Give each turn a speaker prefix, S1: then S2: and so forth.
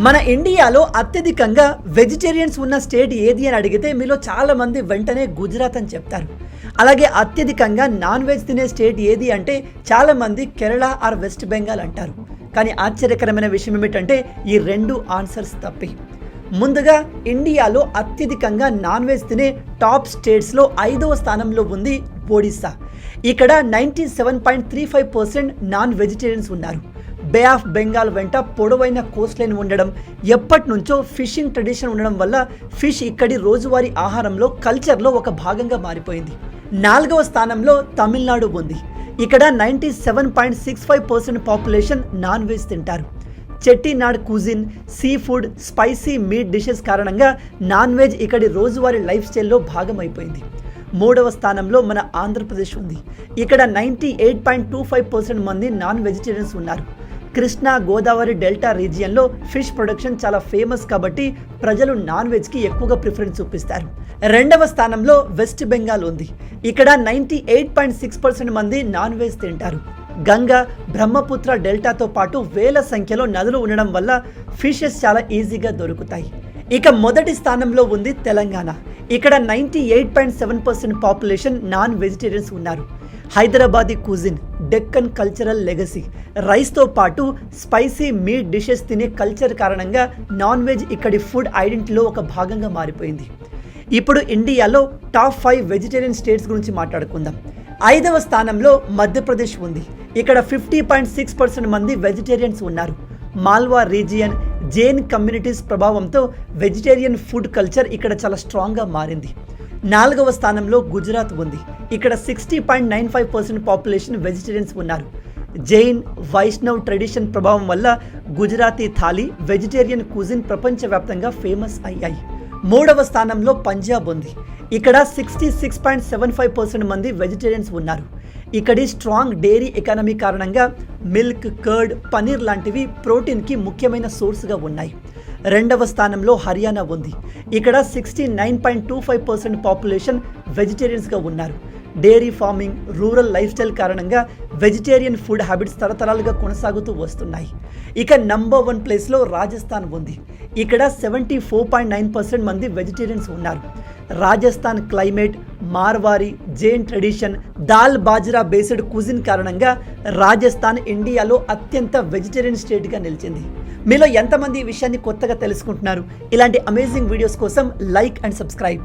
S1: మన ఇండియాలో అత్యధికంగా వెజిటేరియన్స్ ఉన్న స్టేట్ ఏది అని అడిగితే మీలో చాలామంది వెంటనే గుజరాత్ అని చెప్తారు. అలాగే అత్యధికంగా నాన్ వెజ్ తినే స్టేట్ ఏది అంటే చాలామంది కేరళ ఆర్ వెస్ట్ బెంగాల్ అంటారు. కానీ ఆశ్చర్యకరమైన విషయం ఏమిటంటే ఈ రెండు ఆన్సర్స్ తప్పి. ముందుగా ఇండియాలో అత్యధికంగా నాన్ వెజ్ తినే టాప్ స్టేట్స్లో 5వ స్థానంలో ఉంది ఒడిస్సా. ఇక్కడ 97.35% నాన్ వెజిటేరియన్స్ ఉన్నారు. బే ఆఫ్ బెంగాల్ వెంట పొడవైన కోస్ట్ లైన్ ఉండడం, ఎప్పటి నుంచో ఫిషింగ్ ట్రెడిషన్ ఉండడం వల్ల ఫిష్ ఇక్కడి రోజువారీ ఆహారంలో కల్చర్లో ఒక భాగంగా మారిపోయింది. 4వ స్థానంలో తమిళనాడు ఉంది. ఇక్కడ 97.65% పాపులేషన్ నాన్ వెజ్ తింటారు. Chettinad cuisine, sea food, spicy meet dishes కారణంగా నాన్ వెజ్ ఇక్కడి రోజువారీ లైఫ్ స్టైల్లో భాగమైపోయింది. 3వ స్థానంలో మన ఆంధ్రప్రదేశ్ ఉంది. ఇక్కడ 98.25% మంది నాన్ వెజిటేరియన్స్ ఉన్నారు. కృష్ణా గోదావరి డెల్టా రీజియన్లో ఫిష్ ప్రొడక్షన్ చాలా ఫేమస్ కాబట్టి ప్రజలు నాన్ వెజ్కి ఎక్కువగా ప్రిఫరెన్స్ చూపిస్తారు. 2వ స్థానంలో వెస్ట్ బెంగాల్ ఉంది. ఇక్కడ 98.6% మంది నాన్ వెజ్ తింటారు. గంగా, బ్రహ్మపుత్ర డెల్టాతో పాటు వేల సంఖ్యలో నదులు ఉండడం వల్ల ఫిషెస్ చాలా ఈజీగా దొరుకుతాయి. ఇక మొదటి స్థానంలో ఉంది తెలంగాణ. ఇక్కడ 98.7% పాపులేషన్ నాన్ వెజిటేరియన్స్ ఉన్నారు. Hyderabadi cuisine, Deccan cultural legacy, రైస్తో పాటు స్పైసీ మీట్ డిషెస్ తినే కల్చర్ కారణంగా నాన్ వెజ్ ఇక్కడి ఫుడ్ ఐడెంటిటీలో ఒక భాగంగా మారిపోయింది. ఇప్పుడు ఇండియాలో టాప్ 5 వెజిటేరియన్ స్టేట్స్ గురించి మాట్లాడుకుందాం. 5వ స్థానంలో మధ్యప్రదేశ్ ఉంది. ఇక్కడ 50.6% మంది వెజిటేరియన్స్ ఉన్నారు. మాల్వా రీజియన్, జైన్ కమ్యూనిటీస్ ప్రభావంతో వెజిటేరియన్ ఫుడ్ కల్చర్ ఇక్కడ చాలా స్ట్రాంగ్గా మారింది. 4వ స్థానంలో గుజరాత్ ఉంది. ఇక్కడ 60.95% పాపులేషన్ వెజిటేరియన్స్ ఉన్నారు. జైన్, వైష్ణవ్ ట్రెడిషన్ ప్రభావం వల్ల గుజరాతీ థాలీ, వెజిటేరియన్ కుజిన్ ప్రపంచవ్యాప్తంగా ఫేమస్ అయ్యాయి. 3వ స్థానంలో పంజాబ్ ఉంది. ఇక్కడ 66.75% మంది వెజిటేరియన్స్ ఉన్నారు. ఇక్కడి స్ట్రాంగ్ డైరీ ఎకానమీ కారణంగా మిల్క్, కర్డ్, పనీర్ లాంటివి ప్రోటీన్కి ముఖ్యమైన సోర్స్గా ఉన్నాయి. 2వ స్థానంలో హర్యానా ఉంది. ఇక్కడ 69.25% పాపులేషన్ వెజిటేరియన్స్గా ఉన్నారు. Dairy farming, rural lifestyle కారణంగా వెజిటేరియన్ ఫుడ్ హ్యాబిట్స్ తరతరాలుగా కొనసాగుతూ వస్తున్నాయి. ఇక నంబర్ 1 ప్లేస్లో రాజస్థాన్ ఉంది. ఇక్కడ 74.9% మంది వెజిటేరియన్స్ ఉన్నారు. Rajasthan climate, Marwari, Jain tradition, dal bajra based cuisine కారణంగా రాజస్థాన్ ఇండియాలో అత్యంత వెజిటేరియన్ స్టేట్గా నిలిచింది. మీలో ఎంతమంది ఈ విషయాన్ని కొత్తగా తెలుసుకుంటున్నారు? ఇలాంటి అమేజింగ్ వీడియోస్ కోసం లైక్ అండ్ సబ్స్క్రైబ్.